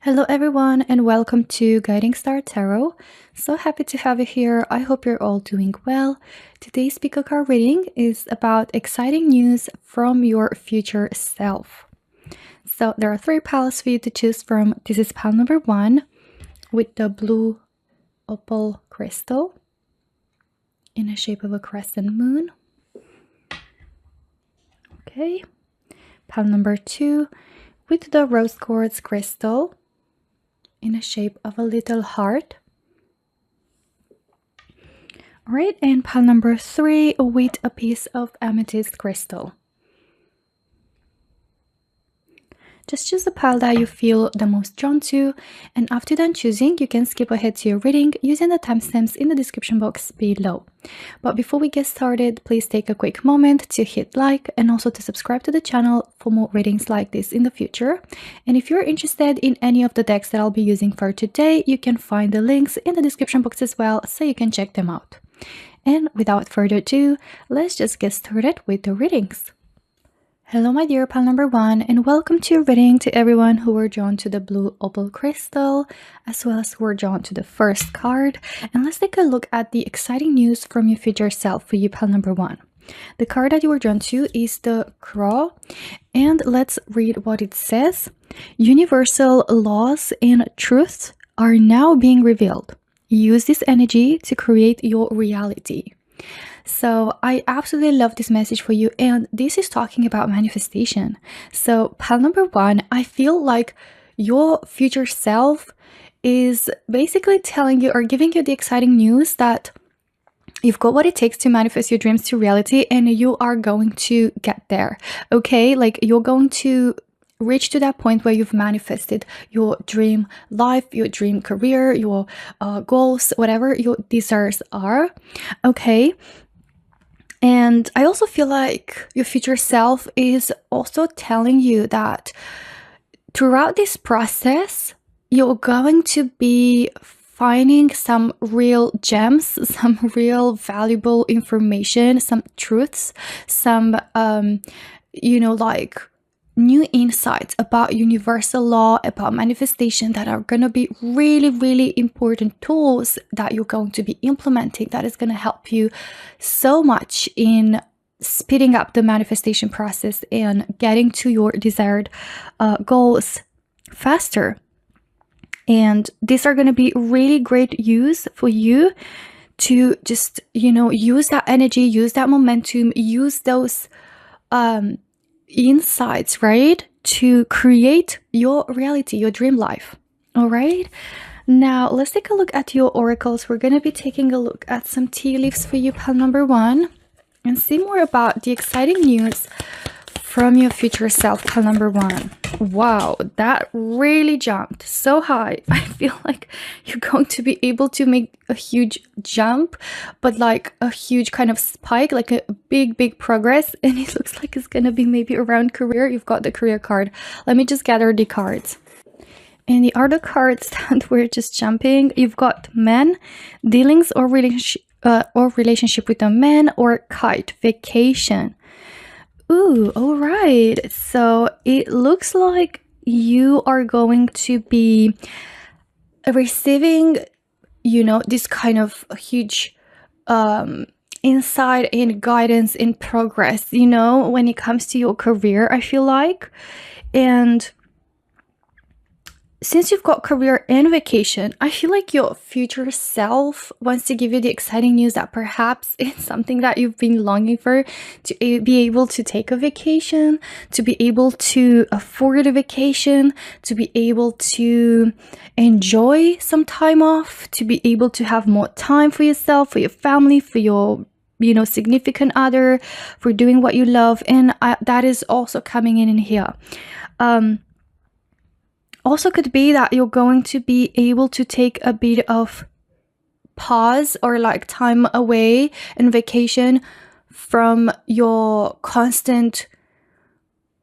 Hello everyone and welcome to Guiding Star Tarot. So happy to have you here. I hope you're all doing well. Today's PickACard reading is about exciting news from your future self. So there are 3 piles for you to choose from. This is pile number 1 with the blue opal crystal in the shape of a crescent moon. Okay. Pile number 2 with the rose quartz crystal in the shape of a little heart. Alright, and pile number 3 with a piece of amethyst crystal. Just choose the pile that you feel the most drawn to, and after done choosing, you can skip ahead to your reading using the timestamps in the description box below. But before we get started, please take a quick moment to hit like and also to subscribe to the channel for more readings like this in the future. And if you're interested in any of the decks that I'll be using for today, you can find the links in the description box as well, so you can check them out. And without further ado, let's just get started with the readings. Hello my dear pile number 1 and welcome to your reading to everyone who were drawn to the blue opal crystal as well as who were drawn to the first card. And let's take a look at the exciting news from your future self for you pile number 1. The card that you were drawn to is the Crow, and let's read what it says. Universal laws and truths are now being revealed. Use this energy to create your reality. So I absolutely love this message for you, and this is talking about manifestation. So pile number 1, I feel like your future self is basically telling you or giving you the exciting news that you've got what it takes to manifest your dreams to reality, and you are going to get there. Okay, like you're going to reach to that point where you've manifested your dream life, your dream career, your goals, whatever your desires are. Okay. And I also feel like your future self is also telling you that throughout this process, you're going to be finding some real gems, some real valuable information, some truths, some, like new insights about universal law, about manifestation that are going to be really, really important tools that you're going to be implementing that is going to help you so much in speeding up the manifestation process and getting to your desired goals faster. And these are going to be really great use for you to just, use that energy, use that momentum, use those insights, right, to create your reality, your dream life. All right, now let's take a look at your oracles. We're going to be taking a look at some tea leaves for you pile number 1 and see more about the exciting news from your future self pile number 1. Wow, that really jumped so high. I feel like you're going to be able to make a huge jump, but like a huge kind of spike, like a big progress. And it looks like it's gonna be maybe around career. You've got the career card. Let me just gather the cards. And the other cards that we're just jumping, you've got men, dealings or relationship with a man, or kite, vacation. Ooh, all right. So it looks like you are going to be receiving, this kind of huge insight and guidance in progress, when it comes to your career, I feel like. And since you've got career and vacation, I feel like your future self wants to give you the exciting news that perhaps it's something that you've been longing for, to be able to take a vacation, to be able to afford a vacation, to be able to enjoy some time off, to be able to have more time for yourself, for your family, for your significant other, for doing what you love. And that is also coming in here. Also could be that you're going to be able to take a bit of pause or like time away and vacation from your constant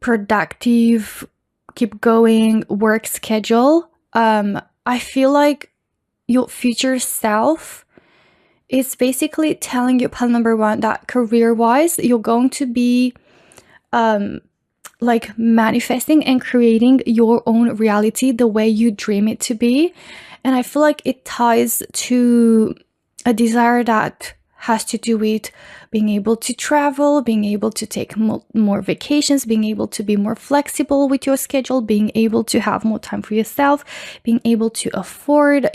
productive, keep going work schedule. I feel like your future self is basically telling you pile number 1 that career wise you're going to be like manifesting and creating your own reality the way you dream it to be. And I feel like it ties to a desire that has to do with being able to travel, being able to take more vacations, being able to be more flexible with your schedule, being able to have more time for yourself, being able to afford,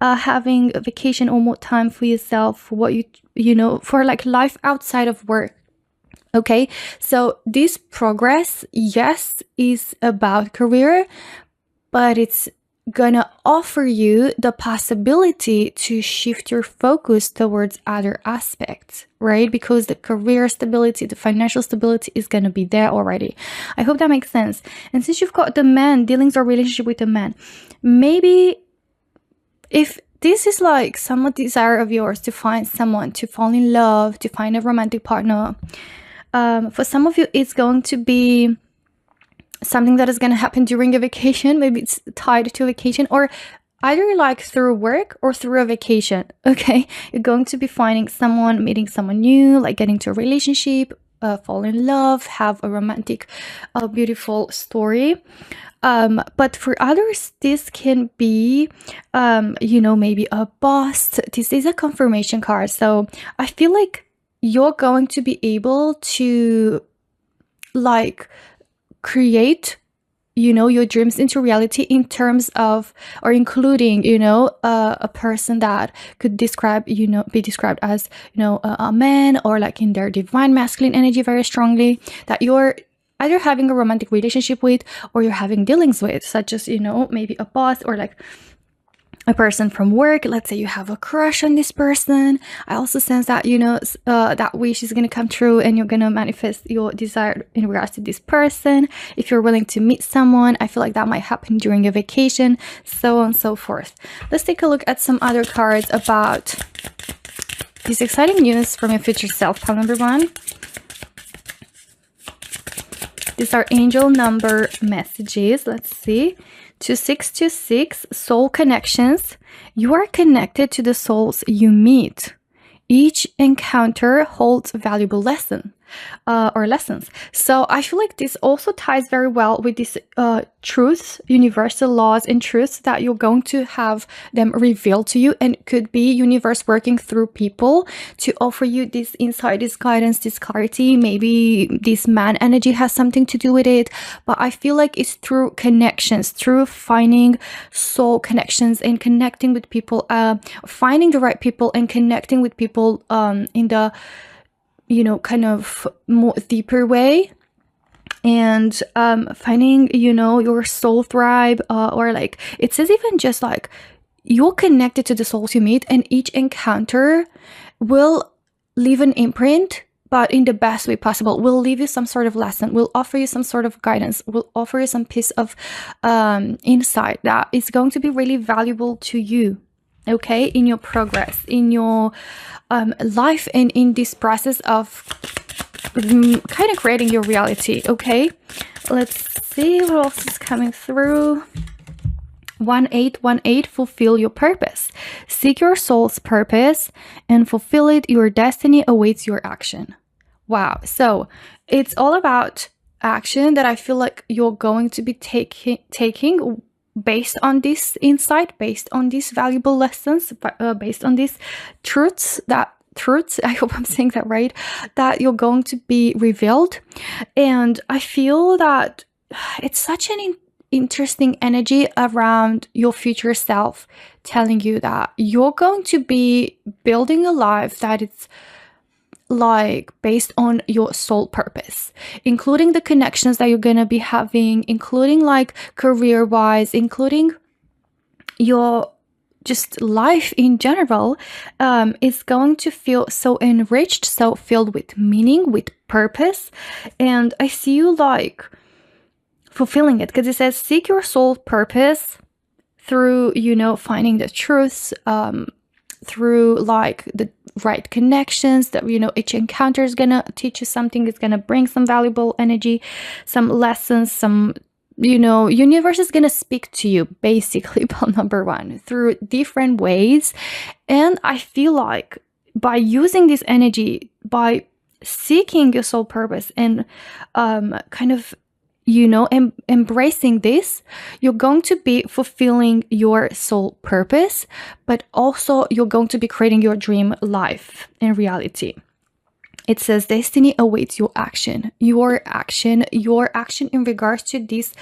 having a vacation or more time for yourself, for what for like life outside of work. Okay, so this progress, yes, is about career, but it's gonna offer you the possibility to shift your focus towards other aspects, right? Because the career stability, the financial stability is gonna be there already. I hope that makes sense. And since you've got the man, dealings or relationship with the man, maybe if this is like some desire of yours to find someone, to fall in love, to find a romantic partner, for some of you, it's going to be something that is going to happen during a vacation. Maybe it's tied to a vacation, or either like through work or through a vacation. Okay, you're going to be finding someone, meeting someone new, like getting to a relationship, fall in love, have a romantic, beautiful story. But for others, this can be, maybe a boss. This is a confirmation card. So I feel like you're going to be able to like create your dreams into reality in terms of, or including a person that could be described as a man, or like in their divine masculine energy very strongly, that you're either having a romantic relationship with, or you're having dealings with, such as maybe a boss, or like a person from work. Let's say you have a crush on this person. I also sense that that wish is going to come true, and you're going to manifest your desire in regards to this person. If you're willing to meet someone, I feel like that might happen during a vacation, so on and so forth. Let's take a look at some other cards about this exciting news from your future self. Pile number 1. These are angel number messages. Let's see. 2626, soul connections. You are connected to the souls you meet. Each encounter holds valuable lessons. So I feel like this also ties very well with these truths, universal laws and truths that you're going to have them revealed to you, and could be universe working through people to offer you this insight, this guidance, this clarity. Maybe this man energy has something to do with it, but I feel like it's through connections, through finding soul connections and connecting with people, finding the right people and connecting with people in the kind of more deeper way, and finding your soul tribe, or like it says even just like you're connected to the souls you meet, and each encounter will leave an imprint, but in the best way possible. Will leave you some sort of lesson, will offer you some sort of guidance, will offer you some piece of insight that is going to be really valuable to you, okay, in your progress, in your life, and in this process of kind of creating your reality. Okay, let's see what else is coming through. 1818, fulfill your purpose. Seek your soul's purpose and fulfill it. Your destiny awaits your action. Wow, so it's all about action that I feel like you're going to be taking based on this insight, based on these valuable lessons, based on these truths, I hope I'm saying that right, that you're going to be revealed. And I feel that it's such an interesting energy around your future self, telling you that you're going to be building a life that it's like based on your soul purpose, including the connections that you're gonna be having, including like career wise, including your just life in general, is going to feel so enriched, so filled with meaning, with purpose. And I see you like fulfilling it, because it says seek your soul purpose through finding the truths, through like the right connections, that each encounter is gonna teach you something, it's gonna bring some valuable energy, some lessons, some universe is gonna speak to you, basically, pile number 1, through different ways. And I feel like by using this energy, by seeking your soul purpose and kind of, you know, embracing this, you're going to be fulfilling your soul purpose, but also you're going to be creating your dream life in reality. It says destiny awaits your action. Your action in regards to these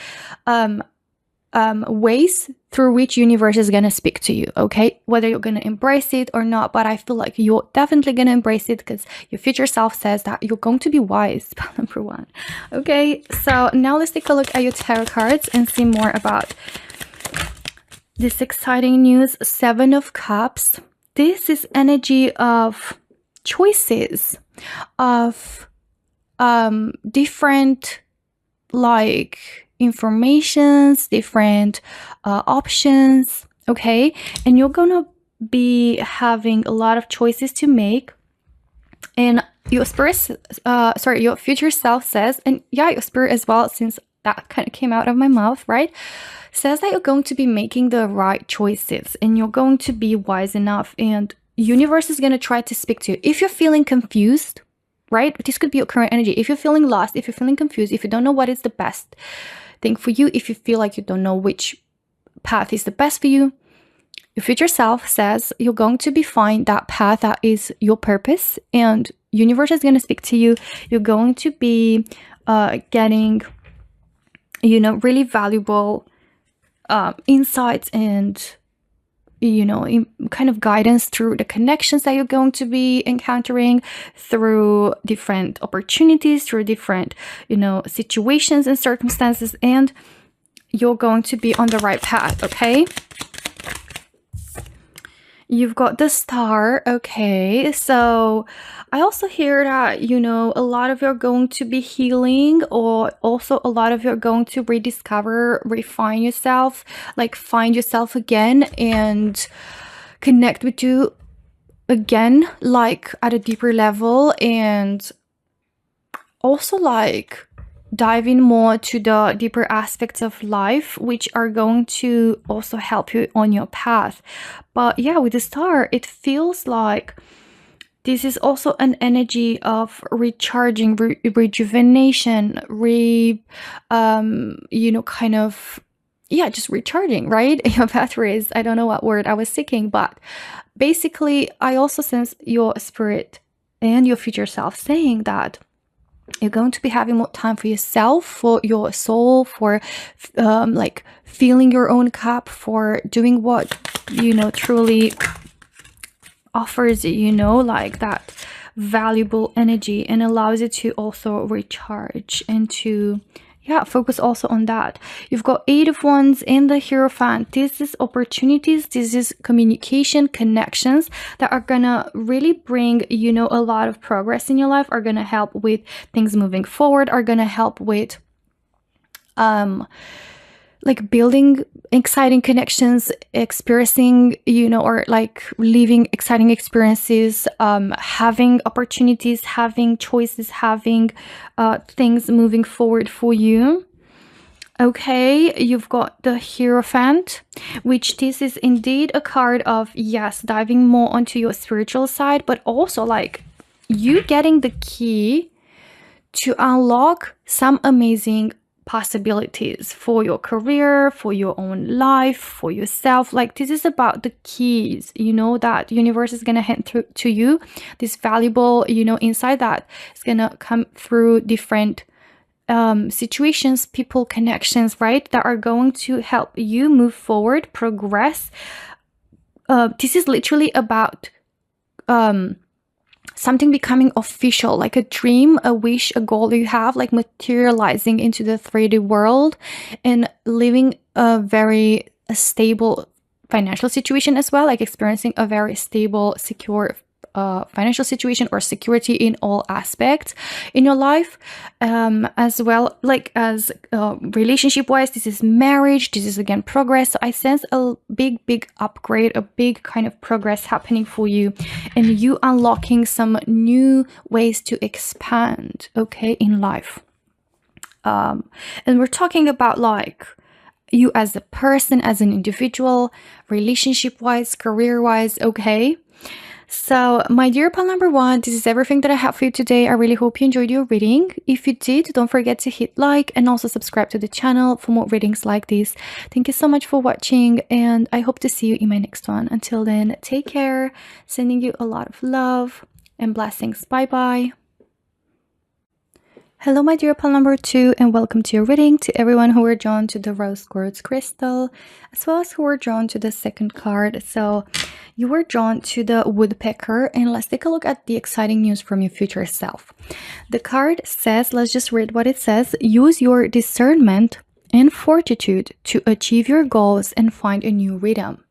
ways through which universe is going to speak to you, okay? Whether you're going to embrace it or not, but I feel like you're definitely going to embrace it because your future self says that you're going to be wise, number one. Okay, so now let's take a look at your tarot cards and see more about this exciting news. 7 of Cups. This is energy of choices, of different, like, informations, different options, okay? And you're gonna be having a lot of choices to make, and your spirit, your future self says, and yeah, your spirit as well, since that kind of came out of my mouth, right, says that you're going to be making the right choices and you're going to be wise enough, and universe is going to try to speak to you. If you're feeling confused, right, this could be your current energy. If you're feeling lost, if you're feeling confused, if you don't know what is the best thing for you, if you feel like you don't know which path is the best for you, your future self says you're going to be find that path that is your purpose, and universe is going to speak to you. You're going to be getting, you know, really valuable insights and, you know, kind of guidance through the connections that you're going to be encountering, through different opportunities, through different, you know, situations and circumstances, and you're going to be on the right path, okay? You've got the Star, okay? So I also hear that, you know, a lot of you are going to be healing, or also a lot of you are going to rediscover, refine yourself, like find yourself again and connect with you again, like at a deeper level, and also like dive in more to the deeper aspects of life, which are going to also help you on your path. But yeah, with the Star, it feels like this is also an energy of recharging, rejuvenation, you know, kind of, yeah, just recharging, right? Your batteries. I don't know what word I was seeking, but basically, I also sense your spirit and your future self saying that you're going to be having more time for yourself, for your soul, for like filling your own cup, for doing what, you know, truly offers, you know, like that valuable energy and allows you to also recharge and to, yeah, focus also on that. You've got 8 of Wands in the Hierophant. This is opportunities, this is communication, connections that are gonna really bring, you know, a lot of progress in your life, are gonna help with things moving forward, are gonna help with like building exciting connections, experiencing, you know, or like living exciting experiences, having opportunities, having choices, having things moving forward for you. Okay, you've got the Hierophant, which this is indeed a card of, yes, diving more onto your spiritual side, but also like you getting the key to unlock some amazing possibilities for your career, for your own life, for yourself. Like this is about the keys, you know, that universe is gonna hand through to you, this valuable, you know, insight that is gonna come through different situations, people, connections, right, that are going to help you move forward, progress. This is literally about something becoming official, like a dream, a wish, a goal you have, like materializing into the 3D world and living a very stable financial situation as well, like experiencing a very stable, secure financial situation or security in all aspects in your life, as well, like as relationship wise, this is marriage, this is again progress. So I sense a big upgrade, a big kind of progress happening for you, and you unlocking some new ways to expand, okay, in life. And we're talking about like you as a person, as an individual, relationship wise, career wise, okay. So, my dear pal number one, this is everything that I have for you today. I really hope you enjoyed your reading. If you did, don't forget to hit like and also subscribe to the channel for more readings like this. Thank you so much for watching, and I hope to see you in my next one. Until then, take care. Sending you a lot of love and blessings. Bye bye. Hello, my dear pal number two, and welcome to your reading. To everyone who were drawn to the rose quartz crystal, as well as who were drawn to the second card. So you were drawn to the woodpecker, and let's take a look at the exciting news from your future self. The card says, let's just read what it says: use your discernment and fortitude to achieve your goals and find a new rhythm.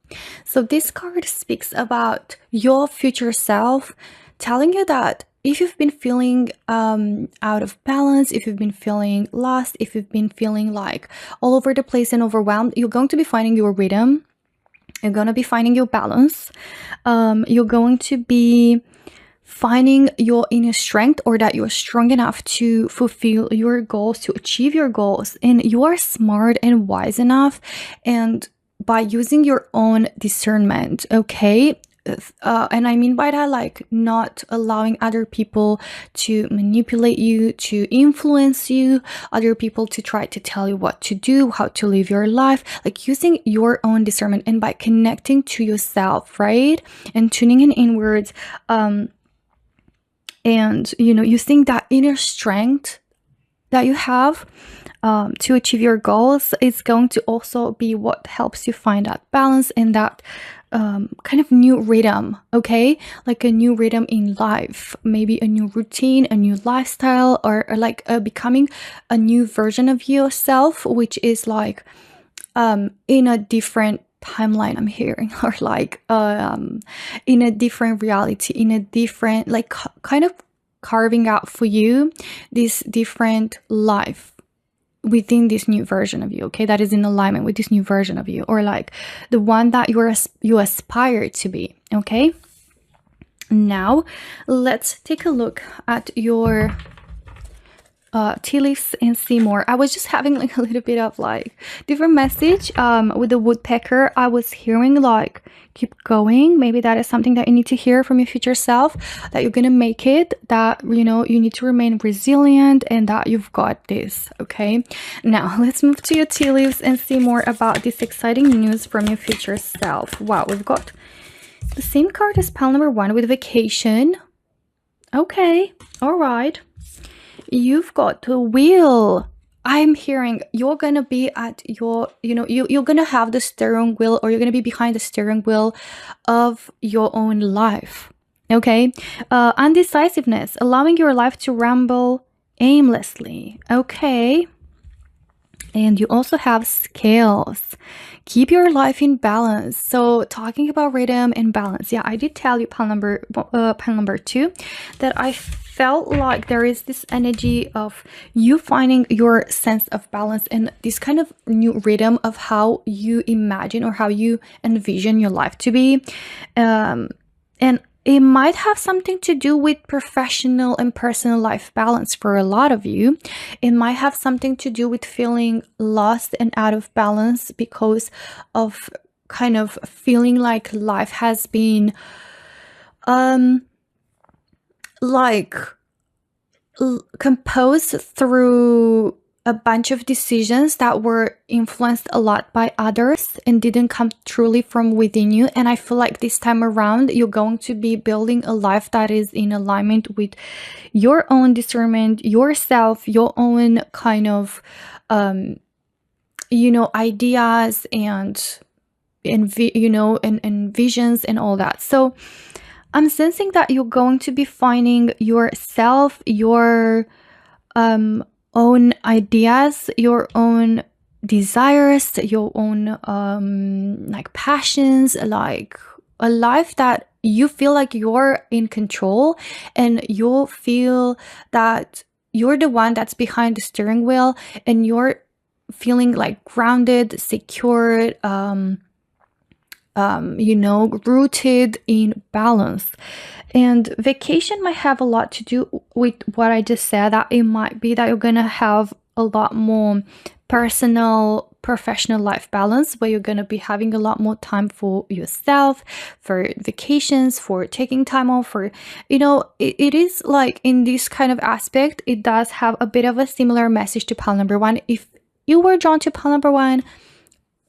So this card speaks about your future self, telling you that if you've been feeling out of balance, if you've been feeling lost, if you've been feeling like all over the place and overwhelmed, you're going to be finding your rhythm. You're going to be finding your balance. You're going to be finding your inner strength, or that you're strong enough to fulfill your goals, to achieve your goals. And you are smart and wise enough. And by using your own discernment, okay? And I mean by that, like, not allowing other people to manipulate you, to influence you, other people to try to tell you what to do, how to live your life, like using your own discernment, and by connecting to yourself, right? And tuning in inwards, and you know, using that inner strength that you have to achieve your goals. It's going to also be what helps you find that balance and that kind of new rhythm, okay? Like a new rhythm in life, maybe a new routine, a new lifestyle, or like becoming a new version of yourself, which is like in a different timeline, I'm hearing, or like in a different reality, in a different, like kind of carving out for you this different life within this new version of you, okay, that is in alignment with this new version of you, or like the one that you aspire to be, okay? Now let's take a look at your tea leaves and see more. I was just having like a little bit of like different message with the woodpecker. I was hearing like keep going. Maybe that is something that you need to hear from your future self, that you're gonna make it, that you know you need to remain resilient, and that you've got this, okay? Now let's move to your tea leaves and see more about this exciting news from your future self. Wow, we've got the same card as pile number one with vacation. Okay, all right. You've got the wheel. I'm hearing you're gonna be at your, you know, you're gonna have the steering wheel, or you're gonna be behind the steering wheel of your own life, okay? Undecisiveness, allowing your life to ramble aimlessly, okay? And you also have scales. Keep your life in balance. So talking about rhythm and balance, yeah, I did tell you pile number two that I felt like there is this energy of you finding your sense of balance and this kind of new rhythm of how you imagine or how you envision your life to be. And it might have something to do with professional and personal life balance for a lot of you. It might have something to do with feeling lost and out of balance because of kind of feeling like life has been like composed through a bunch of decisions that were influenced a lot by others and didn't come truly from within you. And I feel like this time around you're going to be building a life that is in alignment with your own discernment, yourself, your own kind of you know, ideas and you know, and visions and all that. So I'm sensing that you're going to be finding yourself, your own ideas, your own desires, your own like passions, like a life that you feel like you're in control, and you'll feel that you're the one that's behind the steering wheel, and you're feeling like grounded, secured, you know, rooted in balance. And vacation might have a lot to do with what I just said, that it might be that you're gonna have a lot more personal professional life balance, where you're going to be having a lot more time for yourself, for vacations, for taking time off, for, you know, it is like in this kind of aspect, it does have a bit of a similar message to pile number 1. If you were drawn to pile number 1,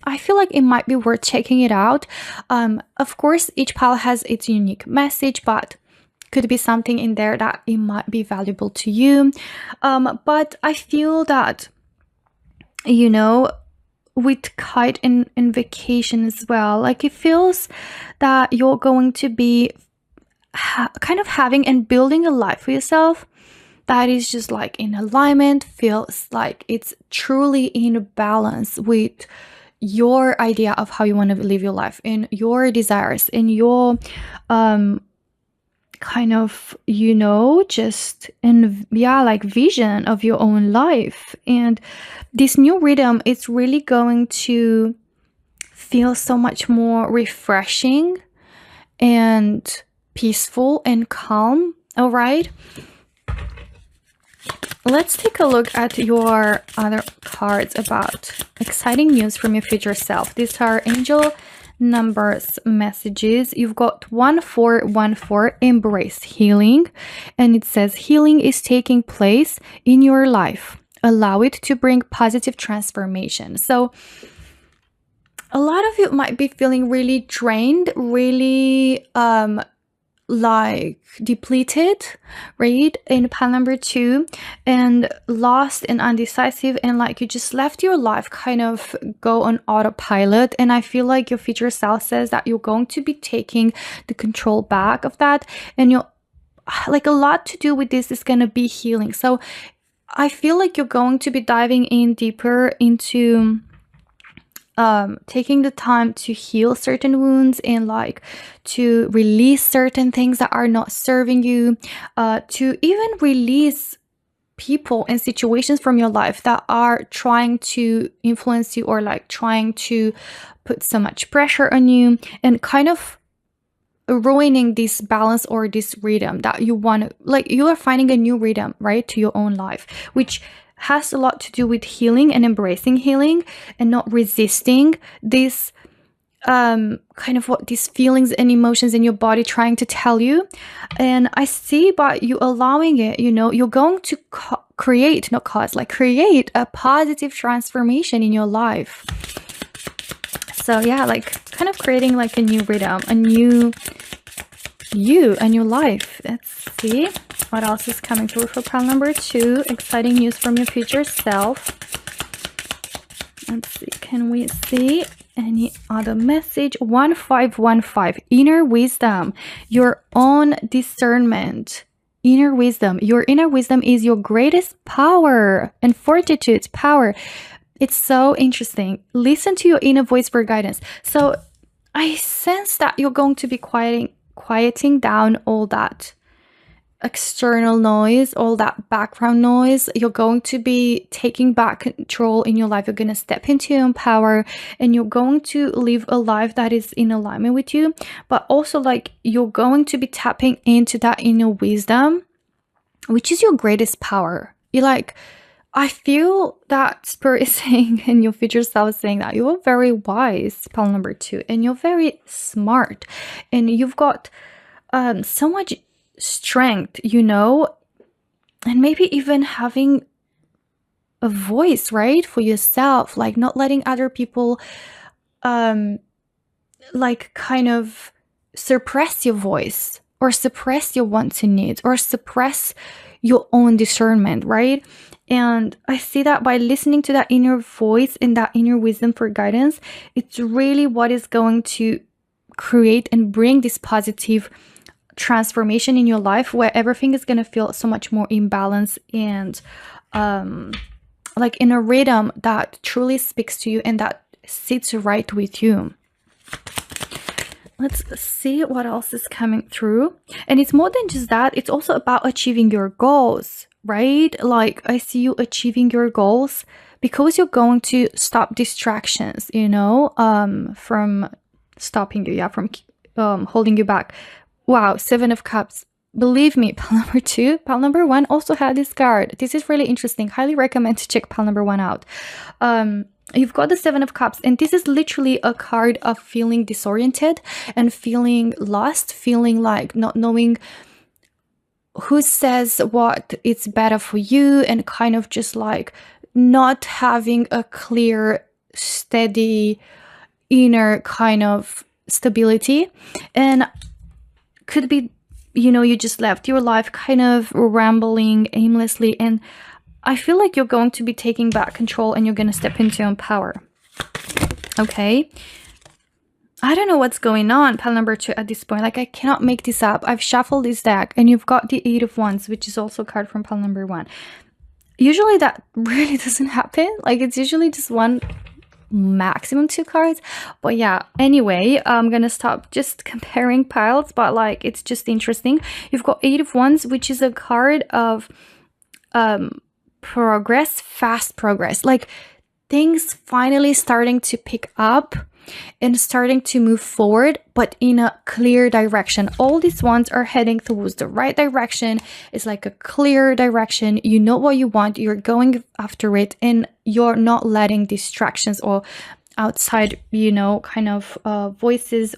I feel like it might be worth checking it out. Of course, each pile has its unique message, but could be something in there that it might be valuable to you. But I feel that, you know, with kite and vacation as well, like it feels that you're going to be kind of having and building a life for yourself that is just like in alignment, feels like it's truly in balance with your idea of how you want to live your life, and your desires, and your kind of, you know, just like vision of your own life. And this new rhythm, it's really going to feel so much more refreshing and peaceful and calm. All right, let's take a look at your other cards about exciting news from your future self. These are angel numbers messages. You've got 1414, embrace healing, and it says healing is taking place in your life. Allow it to bring positive transformation. So a lot of you might be feeling really drained, really like depleted, right, in pile number 2, and lost and undecisive, and like you just left your life kind of go on autopilot. And I feel like your future self says that you're going to be taking the control back of that, and you're like, a lot to do with this is going to be healing. So I feel like you're going to be diving in deeper into taking the time to heal certain wounds, and like to release certain things that are not serving you, to even release people and situations from your life that are trying to influence you, or like trying to put so much pressure on you, and kind of ruining this balance or this rhythm that you want to, like, you are finding a new rhythm, right, to your own life, which has a lot to do with healing and embracing healing, and not resisting this kind of what these feelings and emotions in your body trying to tell you. And I see by you allowing it, you know, you're going to create a positive transformation in your life. So yeah, like kind of creating like a new rhythm, a new you and your life. Let's see what else is coming through for pile number 2. Exciting news from your future self. Let's see, can we see any other message? 1515, inner wisdom, your own discernment, inner wisdom. Your inner wisdom is your greatest power and fortitude power. It's so interesting. Listen to your inner voice for guidance. So I sense that you're going to be quieting down all that external noise, all that background noise. You're going to be taking back control in your life. You're going to step into your own power, and you're going to live a life that is in alignment with you. But also, like, you're going to be tapping into that inner wisdom, which is your greatest power. You're like, I feel that Spirit is saying, and your future self is saying, that you're very wise, pile number 2, and you're very smart, and you've got so much strength, you know, and maybe even having a voice, right, for yourself, like not letting other people like kind of suppress your voice, or suppress your wants and needs, or suppress your own discernment, right? And I see that by listening to that inner voice and that inner wisdom for guidance, it's really what is going to create and bring this positive transformation in your life, where everything is going to feel so much more in balance, and like in a rhythm that truly speaks to you and that sits right with you. Let's see what else is coming through. And it's more than just that, it's also about achieving your goals, right? Like, I see you achieving your goals because you're going to stop distractions, you know, from stopping you, from holding you back. Wow, 7 of Cups. believe me, pile number 2, pile number 1 also had this card. This is really interesting. Highly recommend to check pile number 1 out. You've got the 7 of Cups, and this is literally a card of feeling disoriented and feeling lost, feeling like not knowing who says what it's better for you, and kind of just like not having a clear, steady inner kind of stability. And could be, you know, you just left your life kind of rambling aimlessly, and I feel like you're going to be taking back control and you're going to step into your own power. Okay. I don't know what's going on, pile number 2, at this point. Like, I cannot make this up. I've shuffled this deck, and you've got the 8 of Wands, which is also a card from pile number 1. Usually that really doesn't happen. Like, it's usually just one, maximum 2 cards. But yeah, anyway, I'm gonna stop just comparing piles, but like, it's just interesting. You've got 8 of Wands, which is a card of progress, fast progress, like things finally starting to pick up and starting to move forward, but in a clear direction. All these ones are heading towards the right direction. It's like a clear direction. You know what you want, you're going after it, and you're not letting distractions or outside, you know, kind of voices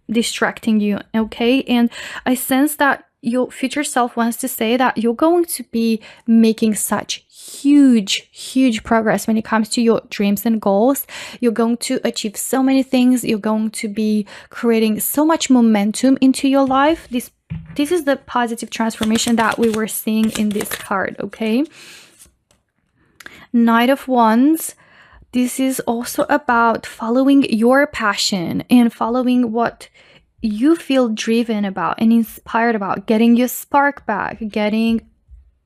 distracting you. Okay. And I sense that your future self wants to say that you're going to be making such huge progress when it comes to your dreams and goals. You're going to achieve so many things. You're going to be creating so much momentum into your life. This is the positive transformation that we were seeing in this card. Okay. Knight of Wands. This is also about following your passion and following what you feel driven about and inspired about, getting your spark back, getting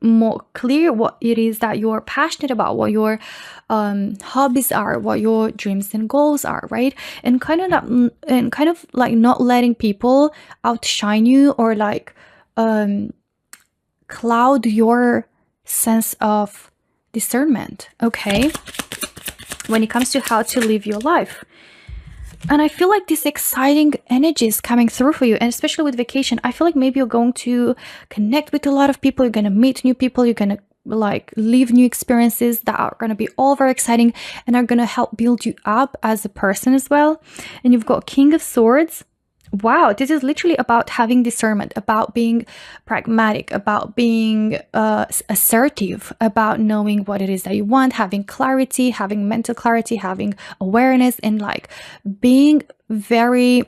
more clear what it is that you're passionate about, what your hobbies are, what your dreams and goals are, right? And kind of like not letting people outshine you or like cloud your sense of discernment. Okay, when it comes to how to live your life. And I feel like this exciting energy is coming through for you. And especially with vacation, I feel like maybe you're going to connect with a lot of people. You're going to meet new people. You're going to like live new experiences that are going to be all very exciting and are going to help build you up as a person as well. And you've got King of Swords. Wow, this is literally about having discernment, about being pragmatic, about being assertive, about knowing what it is that you want, having clarity, having mental clarity, having awareness, and like being very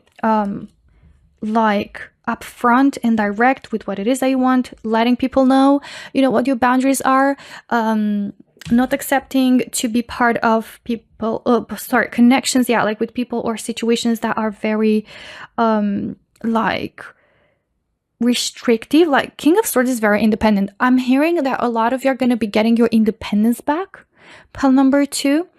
like upfront and direct with what it is that you want, letting people know, you know, what your boundaries are, not accepting to be part of people, connections, yeah, like with people or situations that are very like restrictive. Like King of Swords is very independent. I'm hearing that a lot of you are going to be getting your independence back, pile number 2.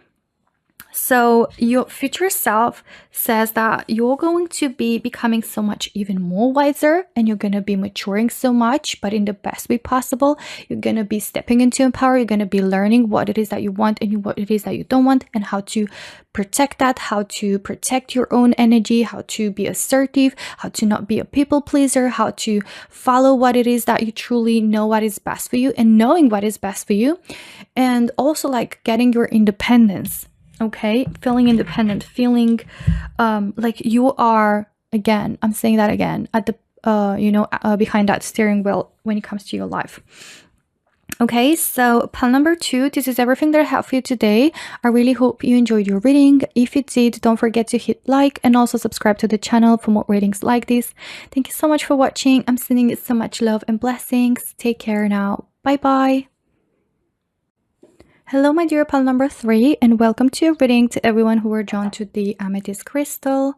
So your future self says that you're going to be becoming so much even more wiser, and you're going to be maturing so much, but in the best way possible. You're going to be stepping into your power. You're going to be learning what it is that you want and what it is that you don't want, and how to protect that, how to protect your own energy, how to be assertive, how to not be a people pleaser, how to follow what it is that you truly know what is best for you, and knowing what is best for you, and also like getting your independence. Okay, feeling independent, feeling like you are, again, I'm saying that again, at the behind that steering wheel when it comes to your life. Okay, so pile number 2, this is everything that I have for you today. I really hope you enjoyed your reading. If you did, don't forget to hit like and also subscribe to the channel for more readings like this. Thank you so much for watching. I'm sending you so much love and blessings. Take care now. Bye bye. Hello my dear pile number 3, and welcome to your reading to everyone who were drawn to the Amethyst crystal,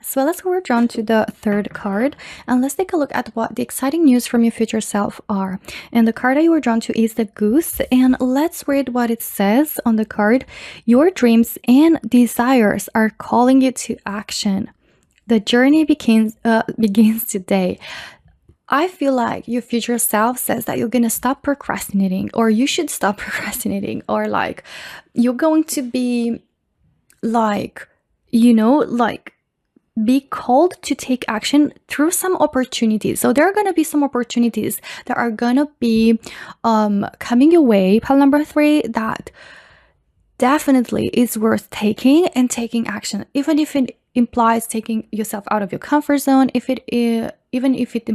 as well as who were drawn to the 3rd card. And let's take a look at what the exciting news from your future self are. And the card that you were drawn to is the Goose, and let's read what it says on the card. Your dreams and desires are calling you to action. The journey begins today. I feel like your future self says that you're going to stop procrastinating, or you should stop procrastinating, or like you're going to be like, you know, like be called to take action through some opportunities. So there are going to be some opportunities that are going to be coming your way, pile number 3, that definitely is worth taking and taking action, even if it implies taking yourself out of your comfort zone, even if it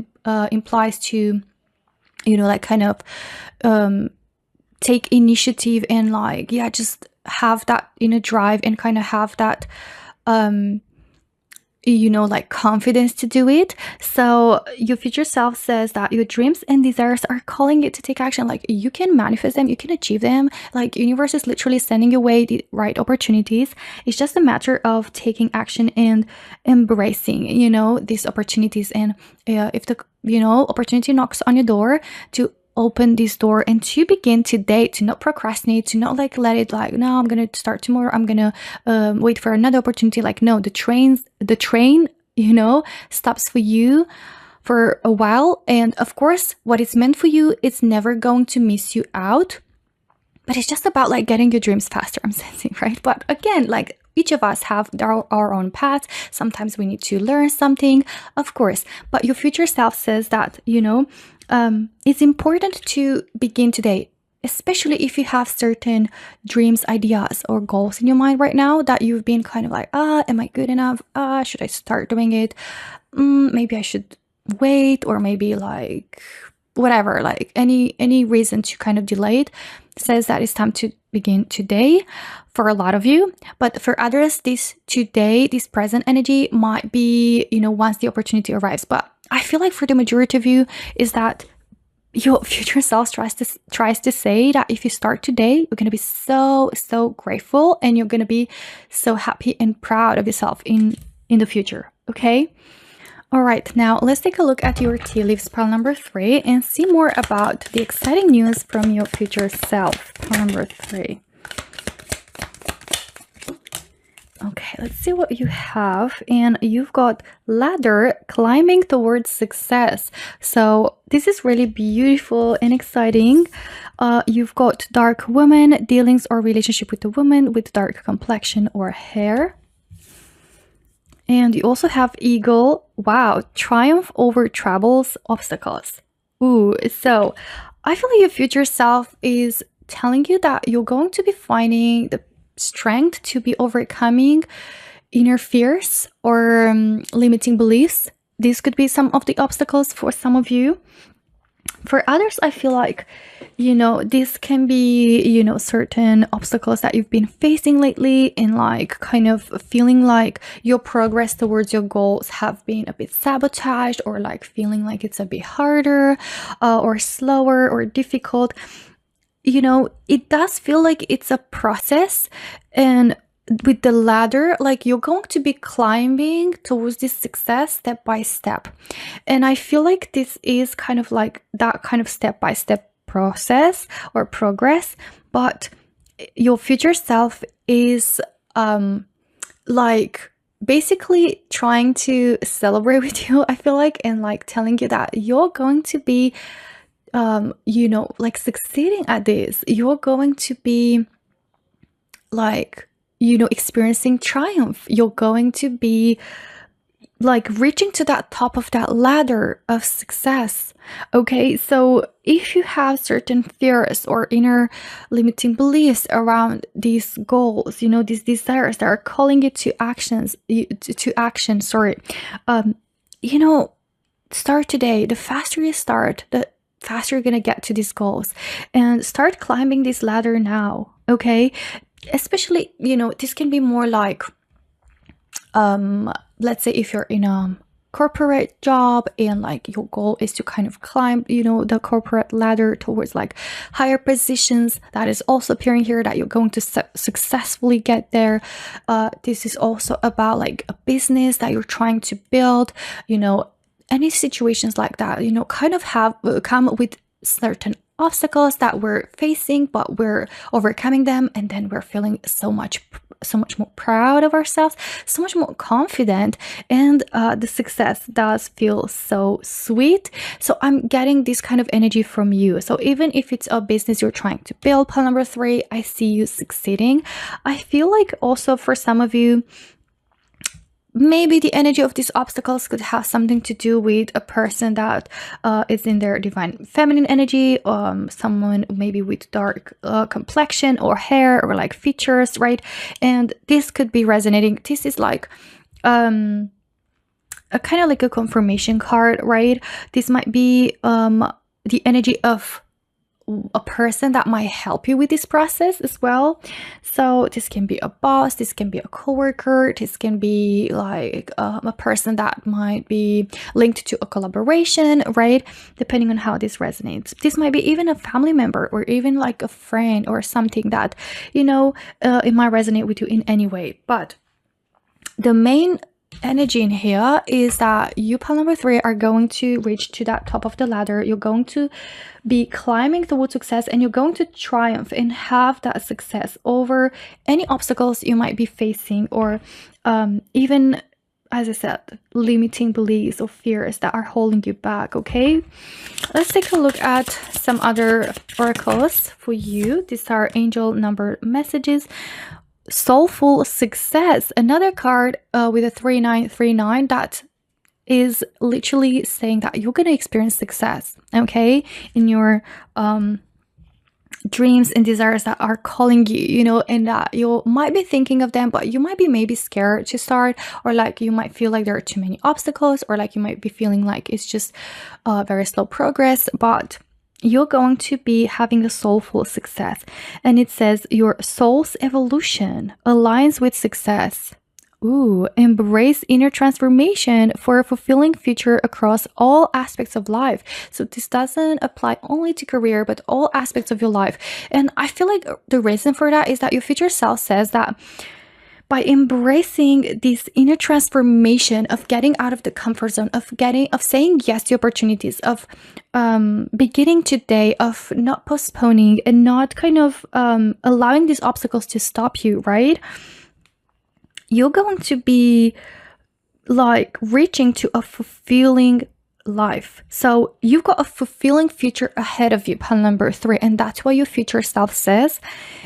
implies to, you know, like kind of take initiative and like, yeah, just have that inner drive and kind of have that you know, like confidence to do it. So your future self says that your dreams and desires are calling you to take action. Like you can manifest them, you can achieve them. Like universe is literally sending your way the right opportunities. It's just a matter of taking action and embracing, you know, these opportunities. And if the, you know, opportunity knocks on your door, to open this door and to begin today, to not procrastinate, to not like let it like, no, I'm gonna start tomorrow, I'm gonna wait for another opportunity. Like no, the train, you know, stops for you for a while, and of course what is meant for you, it's never going to miss you out. But it's just about like getting your dreams faster, I'm sensing, right? But again, like each of us have our own paths. Sometimes we need to learn something, of course, but your future self says that, you know, it's important to begin today, especially if you have certain dreams, ideas, or goals in your mind right now that you've been kind of like, am I good enough? Should I start doing it? Maybe I should wait, or maybe like whatever, like any reason to kind of delay it, says that it's time to begin today for a lot of you. But for others, this today, this present energy might be, you know, once the opportunity arrives. But I feel like for the majority of you is that your future self tries to say that if you start today, you're going to be so grateful, and you're going to be so happy and proud of yourself in the future. Okay. All right, now let's take a look at your tea leaves, pile number 3, and see more about the exciting news from your future self, pile number 3. Okay, let's see what you have. And you've got ladder, climbing towards success. So this is really beautiful and exciting. You've got dark woman, dealings or relationship with a woman with dark complexion or hair. And you also have eagle. Wow, triumph over troubles, obstacles. Ooh, so I feel like your future self is telling you that you're going to be finding the strength to be overcoming inner fears or limiting beliefs. These could be some of the obstacles for some of you. For others, I feel like, you know, this can be, you know, certain obstacles that you've been facing lately, and like kind of feeling like your progress towards your goals have been a bit sabotaged, or like feeling like it's a bit harder or slower or difficult. You know, it does feel like it's a process, and with the ladder, like you're going to be climbing towards this success step by step. And I feel like this is kind of like that kind of step-by-step process or progress, but your future self is like basically trying to celebrate with you, I feel like, and like telling you that you're going to be you know, like succeeding at this. You're going to be like, you know, experiencing triumph. You're going to be like reaching to that top of that ladder of success. Okay, so if you have certain fears or inner limiting beliefs around these goals, you know, these desires that are calling you to action, you know, start today. The faster you start, the faster you're gonna get to these goals, and start climbing this ladder now. Okay, especially, you know, this can be more like let's say if you're in a corporate job and like your goal is to kind of climb, you know, the corporate ladder towards like higher positions. That is also appearing here, that you're going to successfully get there. This is also about like a business that you're trying to build, you know. Any situations like that, you know, kind of have come with certain obstacles that we're facing, but we're overcoming them, and then we're feeling so much more proud of ourselves, so much more confident, and the success does feel so sweet. So I'm getting this kind of energy from you. So even if it's a business you're trying to build, pile number 3, I see you succeeding. I feel like also for some of you, maybe the energy of these obstacles could have something to do with a person that is in their divine feminine energy, someone maybe with dark complexion or hair or like features, right? And this could be resonating. This is like a kind of like a confirmation card, right? This might be the energy of a person that might help you with this process as well. So this can be a boss, this can be a coworker, this can be like a person that might be linked to a collaboration, right? Depending on how this resonates. This might be even a family member or even like a friend or something that, you know, it might resonate with you in any way. But the main energy in here is that you, pile number 3, are going to reach to that top of the ladder. You're going to be climbing towards success, and you're going to triumph and have that success over any obstacles you might be facing, or even, as I said, limiting beliefs or fears that are holding you back. Okay, let's take a look at some other oracles for you. These are angel number messages. Soulful success, another card with a 3939 that is literally saying that you're going to experience success, okay, in your dreams and desires that are calling you, you know, and that you might be thinking of them, but you might be maybe scared to start, or like you might feel like there are too many obstacles, or like you might be feeling like it's just very slow progress. But you're going to be having a soulful success. And it says your soul's evolution aligns with success. Ooh, embrace inner transformation for a fulfilling future across all aspects of life. So this doesn't apply only to career, but all aspects of your life. And I feel like the reason for that is that your future self says that by embracing this inner transformation of getting out of the comfort zone, of saying yes to opportunities, of beginning today, of not postponing and not kind of allowing these obstacles to stop you, right? You're going to be like reaching to a fulfilling life. So you've got a fulfilling future ahead of you, pile number 3, and that's what your future self says.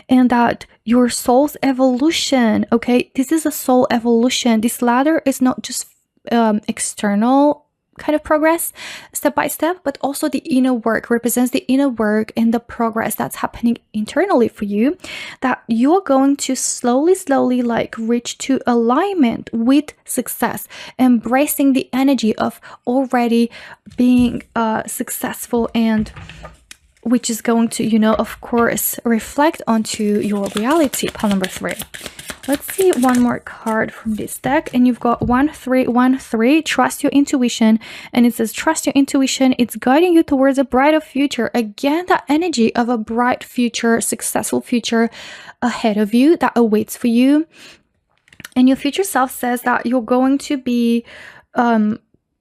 And that your soul's evolution, okay, this is a soul evolution. This ladder is not just external kind of progress step by step, but also the inner work represents the inner work and the progress that's happening internally for you, that you're going to slowly like reach to alignment with success, embracing the energy of already being successful, and which is going to, you know, of course, reflect onto your reality, pile number 3. Let's see one more card from this deck, and you've got 1313, trust your intuition, and it says trust your intuition, it's guiding you towards a brighter future. Again, that energy of a bright future, successful future ahead of you that awaits for you. And your future self says that you're going to be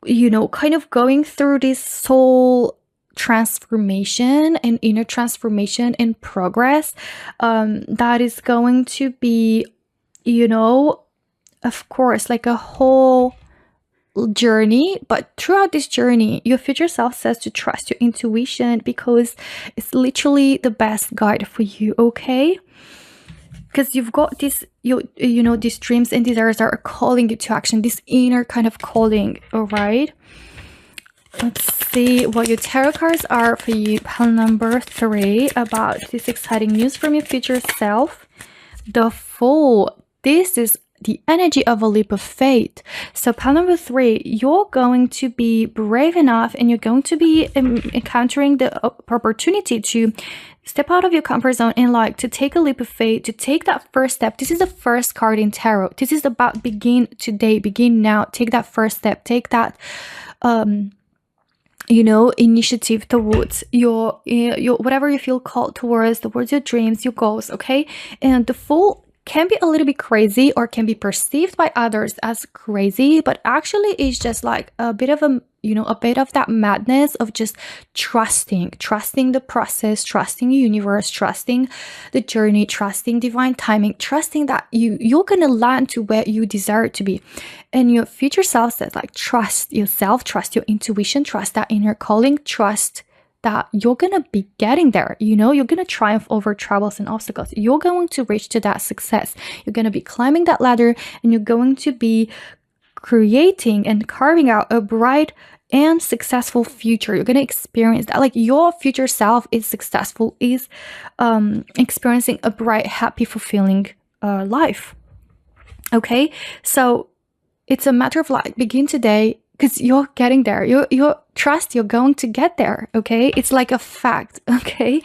you know, kind of going through this soul transformation and inner transformation in progress that is going to be, you know, of course, like a whole journey. But throughout this journey, your future self says to trust your intuition, because it's literally the best guide for you, okay? Because you've got this, you know, these dreams and desires are calling you to action, this inner kind of calling, all right? Let's see what your tarot cards are for you, pile number 3, about this exciting news from your future self. The Fool. This is the energy of a leap of faith. So pile number 3, you're going to be brave enough, and you're going to be encountering the opportunity to step out of your comfort zone and like to take a leap of faith, to take that first step. This is the first card in tarot. This is about begin today, begin now. Take that first step, take that you know, initiative towards your whatever you feel called towards your dreams, your goals, okay? And the Fool can be a little bit crazy, or can be perceived by others as crazy, but actually it's just like a bit of a, you know, a bit of that madness of just trusting the process, trusting the universe, trusting the journey, trusting divine timing, trusting that you're gonna land to where you desire to be. And your future self says like, trust yourself, trust your intuition, trust that inner calling, trust that you're gonna be getting there. You know, you're gonna triumph over troubles and obstacles. You're going to reach to that success. You're gonna be climbing that ladder, and you're going to be creating and carving out a bright and successful future. You're gonna experience that, like your future self is successful, is experiencing a bright, happy, fulfilling life. Okay, so it's a matter of like begin today, because you're getting there. You trust you're going to get there. Okay, it's like a fact. Okay,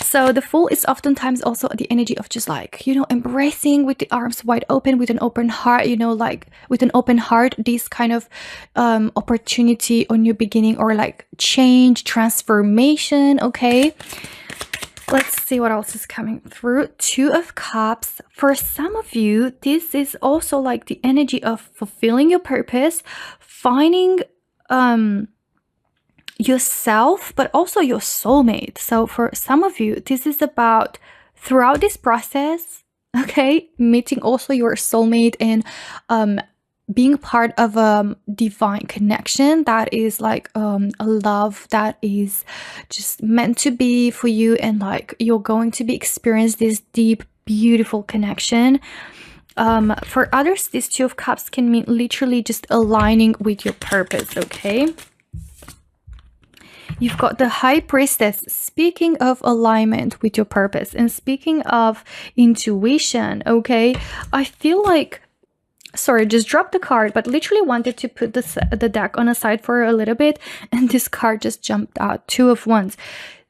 so the Fool is oftentimes also the energy of just like, you know, embracing with the arms wide open, with an open heart, you know, like with an open heart, this kind of opportunity on your beginning, or like change, transformation. Okay, let's see what else is coming through. Two of Cups. For some of you, this is also like the energy of fulfilling your purpose, finding yourself, but also your soulmate. So for some of you, this is about throughout this process, okay, meeting also your soulmate and being part of a divine connection that is like a love that is just meant to be for you, and like you're going to be experience this deep, beautiful connection. For others, this Two of Cups can mean literally just aligning with your purpose. Okay, you've got the High Priestess. Speaking of alignment with your purpose and speaking of intuition, okay, I feel like, sorry, just dropped the card, but literally wanted to put the deck on a side for a little bit, and this card just jumped out. Two of Wands.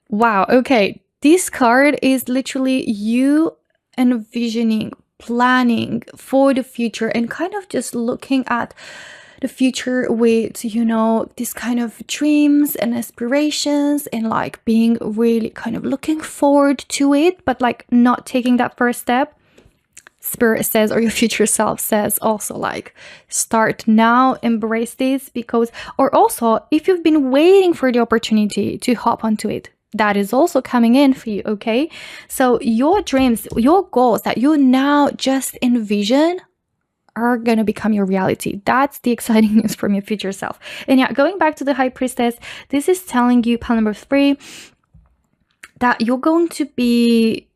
Wow, okay, this card is literally you envisioning, planning for the future, and kind of just looking at the future with, you know, this kind of dreams and aspirations, and like being really kind of looking forward to it, but like not taking that first step. Spirit says, or your future self says also, like, start now, embrace this, because, or also if you've been waiting for the opportunity to hop onto it, that is also coming in for you. Okay, so your dreams, your goals that you now just envision are gonna become your reality. That's the exciting news from your future self. And yeah, going back to the High Priestess, this is telling you, pile number 3, that you're going to be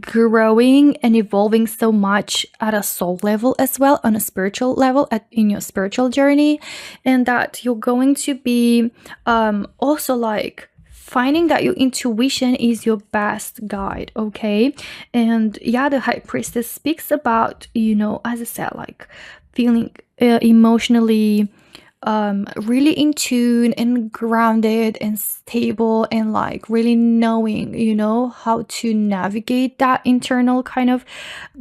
growing and evolving so much at a soul level as well, on a spiritual level, in your spiritual journey, and that you're going to be also like finding that your intuition is your best guide. Okay, and yeah, the High Priestess speaks about, you know, as I said, like feeling emotionally really in tune and grounded and stable, and like really knowing, you know, how to navigate that internal kind of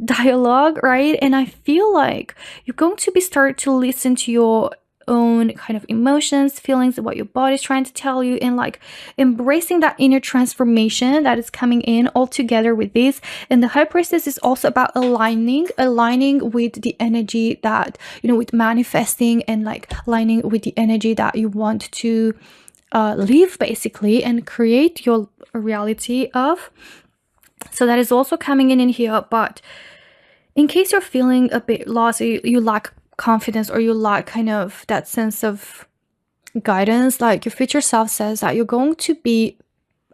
dialogue, right? And I feel like you're going to be start to listen to your own kind of emotions, feelings, what your body's trying to tell you, and like embracing that inner transformation that is coming in all together with this. And the High Priestess is also about aligning with the energy that, you know, with manifesting, and like aligning with the energy that you want to live basically, and create your reality of. So that is also coming in here. But in case you're feeling a bit lost, you lack confidence, or you lack kind of that sense of guidance, like your future self says that you're going to be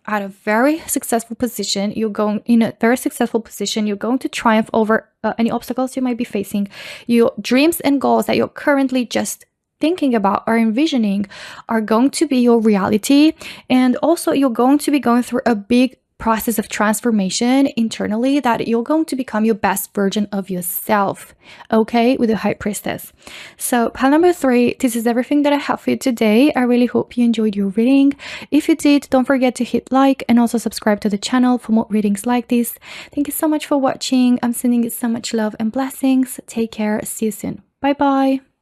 at a very successful position. You're going in a very successful position. You're going to triumph over any obstacles you might be facing. Your dreams and goals that you're currently just thinking about or envisioning are going to be your reality. And also you're going to be going through a big process of transformation internally, that you're going to become your best version of yourself. Okay, with the High Priestess. So pile number 3, this is everything that I have for you today. I really hope you enjoyed your reading. If you did, don't forget to hit like and also subscribe to the channel for more readings like this. Thank you so much for watching. I'm sending you so much love and blessings. Take care. See you soon. Bye bye.